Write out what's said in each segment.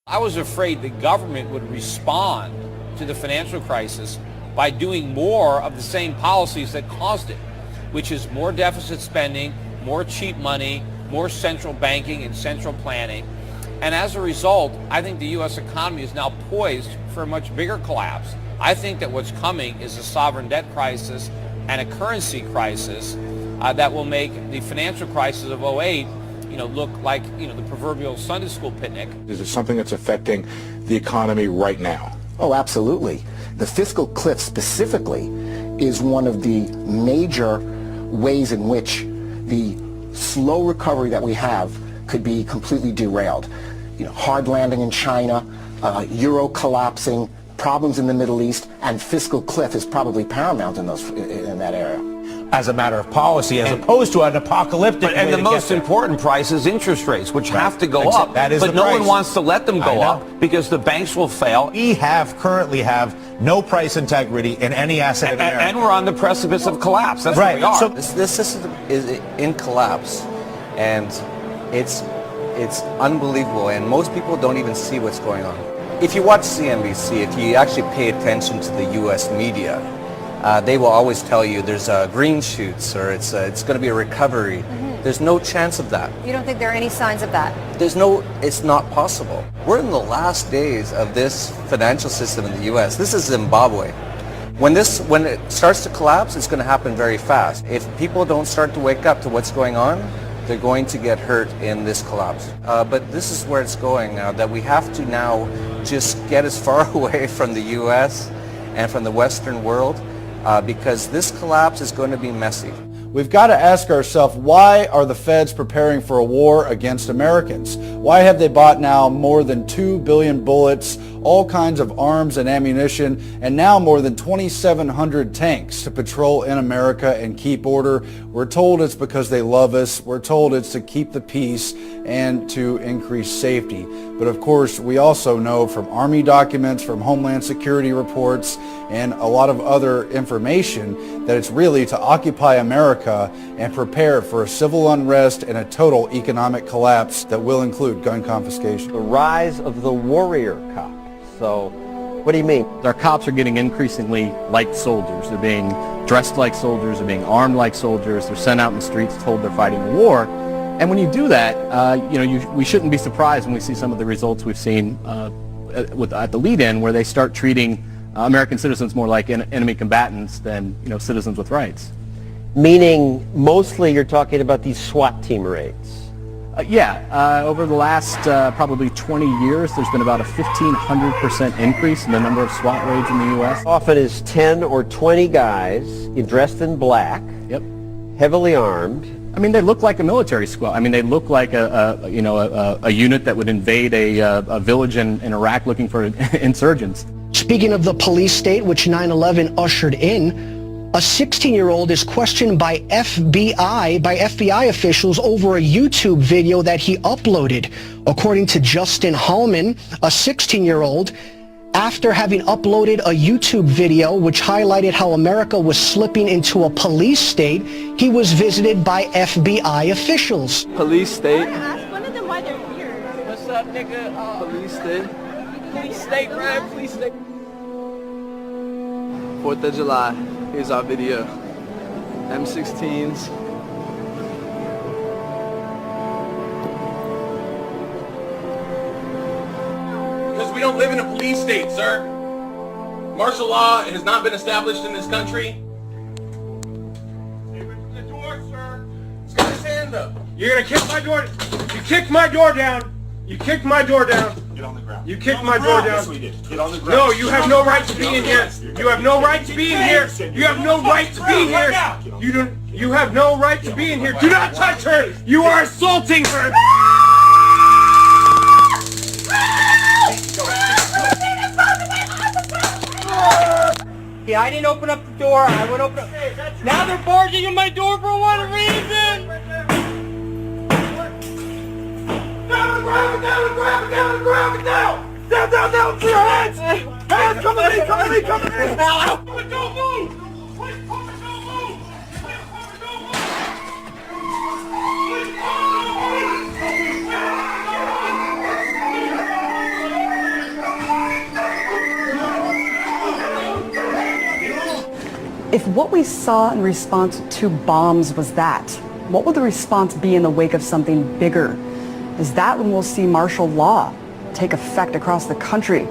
I was afraid the government would respond to the financial crisis by doing more of the same policies that caused it, which is more deficit spending, more cheap money, more central banking and central planning. And as a result, I think the U.S. economy is now poised for a much bigger collapse. I think that what's coming is a sovereign debt crisis and a currency crisis that will make the financial crisis of '08 look like, the proverbial Sunday school picnic. Is it something that's affecting the economy right now? Oh, absolutely. The fiscal cliff specifically is one of the major ways in which the slow recovery that we have could be completely derailed. Hard landing in China, euro collapsing, problems in the Middle East, and fiscal cliff is probably paramount in that area. As a matter of policy, as opposed to an apocalyptic. And the most important price is interest rates, which have to go up. That is but the no price. one wants to let them go up because the banks will fail. We currently have no price integrity in any asset in America. And we're on the precipice of collapse. That's right. what we are. So this system is in collapse, and it's unbelievable, and most people don't even see what's going on. If you watch CNBC, if you actually pay attention to the U.S. media, they will always tell you there's green shoots or it's going to be a recovery. Mm-hmm. There's no chance of that. You don't think there are any signs of that? It's not possible. We're in the last days of this financial system in the U.S. This is Zimbabwe. When it starts to collapse, it's going to happen very fast. If people don't start to wake up to what's going on, they're going to get hurt in this collapse. But this is where it's going now, that we have to now just get as far away from the U.S. and from the Western world because this collapse is going to be messy. We've got to ask ourselves, why are the feds preparing for a war against Americans? Why have they bought now more than 2 billion bullets, all kinds of arms and ammunition, and now more than 2,700 tanks to patrol in America and keep order? We're told it's because they love us. We're told it's to keep the peace and to increase safety. But of course, we also know from Army documents, from Homeland Security reports, and a lot of other information that it's really to occupy America and prepare for a civil unrest and a total economic collapse that will include gun confiscation. The rise of the warrior cop. So, what do you mean? Our cops are getting increasingly like soldiers. They're being dressed like soldiers. They're being armed like soldiers. They're sent out in the streets told they're fighting a war. And when you do that, we shouldn't be surprised when we see some of the results we've seen at the lead-in, where they start treating American citizens more like enemy combatants than citizens with rights. Meaning, mostly you're talking about these SWAT team raids. Over the last probably 20 years, there's been about a 1,500% increase in the number of SWAT raids in the U.S. Often is 10 or 20 guys dressed in black, yep, heavily armed. I mean, they look like a military squad. I mean, they look like a unit that would invade a village in Iraq looking for insurgents. Speaking of the police state, which 9/11 ushered in, a 16-year-old is questioned by FBI officials over a YouTube video that he uploaded. According to Justin Hallman, a 16-year-old, after having uploaded a YouTube video which highlighted how America was slipping into a police state, he was visited by FBI officials. Police state. Ask one of them why they're here. What's up, nigga? Police state. Police state, bro. Police state. 4th of July. Here's our video. M16s. Because we don't live in a police state, sir. Martial law has not been established in this country. The door, sir. He's got his hand up. You're gonna kick my door. You kicked my door down. You kicked my door down. Get on the ground. You kicked my door down. Yes, we did. Get on the ground. No, you have no right to be in here. You have no right to be in here. You have no right to be here. You don't. You have no right to be in here. Do not touch her. You are assaulting her. Yeah, I didn't open up the door. I went open up. Now they're barging in my door for what reason? Down, grab it down, grab it down, grab it down! Down, down, down, to your hands! Hands, come to me, come to me, come to me! Don't move! Please, don't move! Please, don't move! If what we saw in response to bombs was that, what will the response be in the wake of something bigger? Is that when we'll see martial law take effect across the country?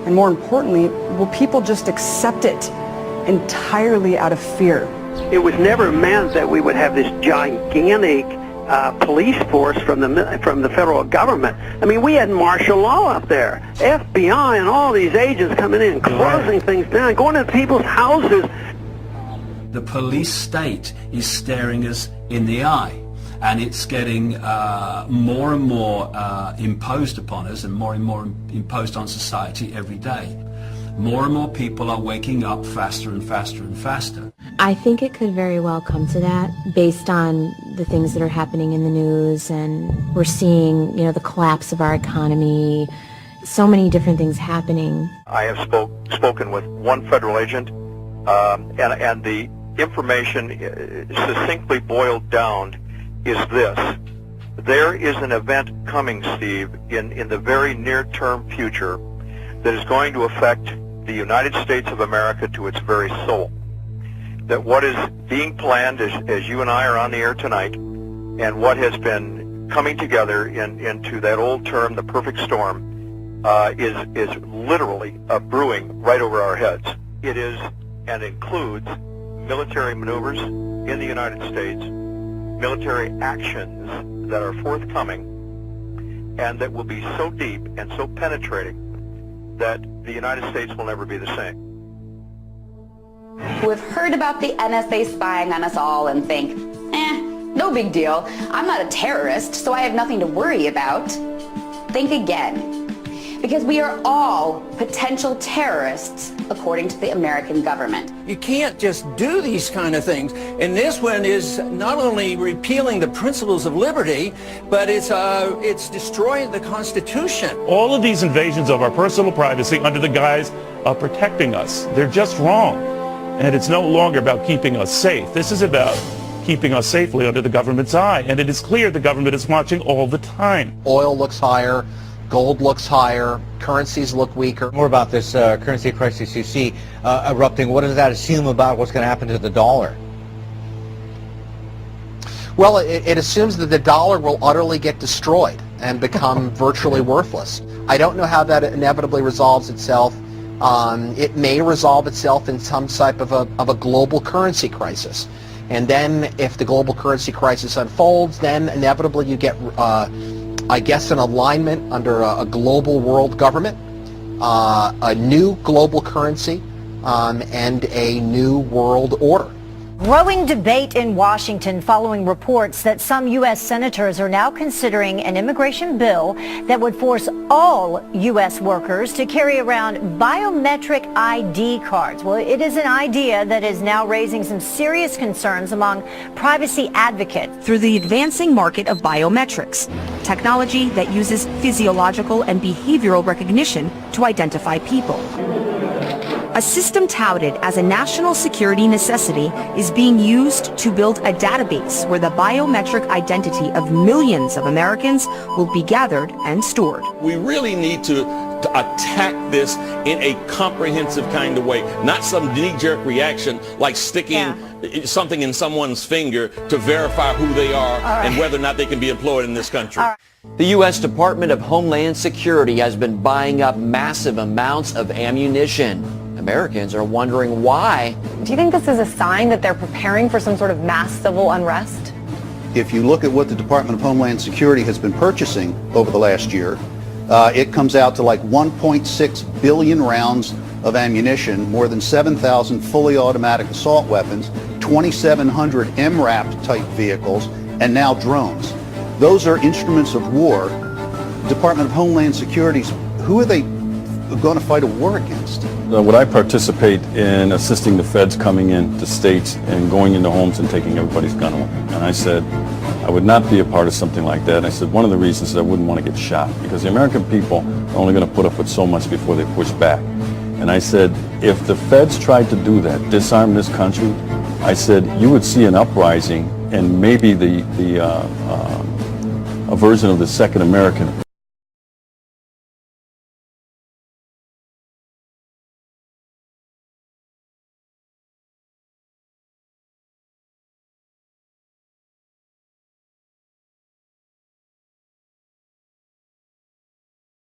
And more importantly, will people just accept it entirely out of fear? It was never meant that we would have this gigantic police force from the federal government. I mean, we had martial law up there, FBI and all these agents coming in, closing things down, going to people's houses. The police state is staring us in the eye, and it's getting more and more imposed upon us and more imposed on society every day. More and more people are waking up faster and faster and faster. I think it could very well come to that based on the things that are happening in the news, and we're seeing, the collapse of our economy, so many different things happening. I have spoken with one federal agent, and the information succinctly boiled down is this. There is an event coming, Steve, in the very near-term future that is going to affect the United States of America to its very soul. That what is being planned as you and I are on the air tonight, and what has been coming together into that old term, the perfect storm, is literally brewing right over our heads. It is and includes military maneuvers in the United States, military actions that are forthcoming, and that will be so deep and so penetrating that the United States will never be the same. We've heard about the NSA spying on us all and think, no big deal. I'm not a terrorist, so I have nothing to worry about. Think again. Because we are all potential terrorists, according to the American government. You can't just do these kind of things. And this one is not only repealing the principles of liberty, but it's destroying the Constitution. All of these invasions of our personal privacy under the guise of protecting us, they're just wrong. And it's no longer about keeping us safe. This is about keeping us safely under the government's eye. And it is clear the government is watching all the time. Oil looks higher. Gold looks higher, currencies look weaker. More about this currency crisis you see erupting. What does that assume about what's going to happen to the dollar? Well, it assumes that the dollar will utterly get destroyed and become virtually worthless. I don't know how that inevitably resolves itself. It may resolve itself in some type of a global currency crisis. And then if the global currency crisis unfolds, then inevitably you get I guess an alignment under a global world government, a new global currency, and a new world order. Growing debate in Washington following reports that some U.S. senators are now considering an immigration bill that would force all U.S. workers to carry around biometric ID cards. Well, it is an idea that is now raising some serious concerns among privacy advocates. Through the advancing market of biometrics, technology that uses physiological and behavioral recognition to identify people. A system touted as a national security necessity is being used to build a database where the biometric identity of millions of Americans will be gathered and stored. We really need to attack this in a comprehensive kind of way, not some knee-jerk reaction like sticking something in someone's finger to verify who they are and whether or not they can be employed in this country. The U.S. Department of Homeland Security has been buying up massive amounts of ammunition. Americans are wondering why. Do you think this is a sign that they're preparing for some sort of mass civil unrest? If you look at what the Department of Homeland Security has been purchasing over the last year, it comes out to like 1.6 billion rounds of ammunition, more than 7,000 fully automatic assault weapons, 2,700 MRAP type vehicles, and now drones. Those are instruments of war. Department of Homeland Security's, who are they going to fight a war against? Would I participate in assisting the feds coming into states and going into homes and taking everybody's gun away? And I said, I would not be a part of something like that. And I said, one of the reasons is I wouldn't want to get shot, because the American people are only going to put up with so much before they push back. And I said, if the feds tried to do that, disarm this country, I said, you would see an uprising, and maybe a version of the Second American